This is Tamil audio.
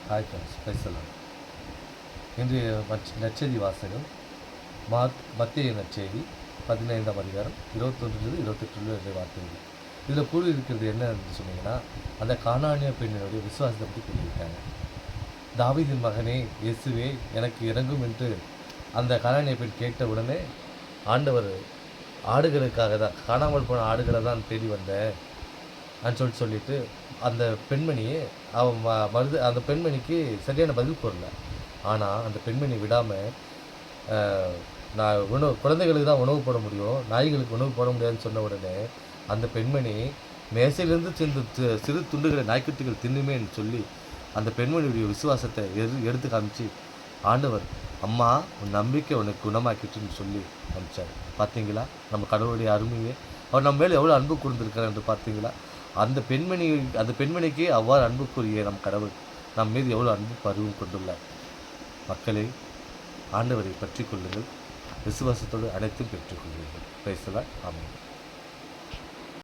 ஹாய் ஃப்ரெண்ட்ஸ், பேசலாம். இன்றைய நற்செய்தி வாசகம் மத்திய நற்செய்தி 15ஆம் அதிகாரம் 21 28 வார்த்தைகள். இதில் கூறியிருக்கிறது என்ன என்று சொன்னீங்கன்னா, அந்த கானானிய பெண்ணினுடைய விசுவாசத்தை பற்றி கூறியிருக்காங்க. தாவீதின் மகனே இயேசுவே எனக்கு இறங்கும் என்று அந்த கானானிய பெண் கேட்ட உடனே ஆண்டவர் ஆடுகளுக்காக தான், காணாமல் போன ஆடுகளை தான் தேடி வந்தேன் சொல்லிட்டு அந்த பெண்மணியை அந்த பெண்மணிக்கு சரியான பதில் கூறல. ஆனால் அந்த பெண்மணி விடாமல், நான் குழந்தைகளுக்கு தான் உணவு போட முடியும், நாய்களுக்கு உணவு போட முடியாதுன்னு சொன்ன உடனே அந்த பெண்மணி மேசையிலிருந்து சிந்து சிறு துண்டுகளை நாய்க்குட்டிகள் தின்னுமேன்னு சொல்லி அந்த பெண்மணியுடைய விசுவாசத்தை எடுத்து காமிச்சு, ஆண்டவர் அம்மா உன் நம்பிக்கை உனக்கு குணமாக்கிட்டுன்னு சொல்லி அனுப்பிச்சார். பார்த்தீங்களா நம்ம கடவுளுடைய அருமையே? அவர் நம்ம மேலே எவ்வளோ அன்பு கூர்ந்திருக்கிறார் என்று பார்த்தீங்களா? அந்த பெண்மணிக்கு அவ்வாறு அன்புக்குரிய நம் கடவுள் நம் மீது எவ்வளோ அன்பு பருவம் கொண்டுள்ளார். மக்களே, ஆண்டவரை பற்றி கொள்ளுங்கள், விசுவாசத்தோடு அனைத்தும் பெற்றுக்கொள்வீர்கள். பேசலாம். ஆமாம்.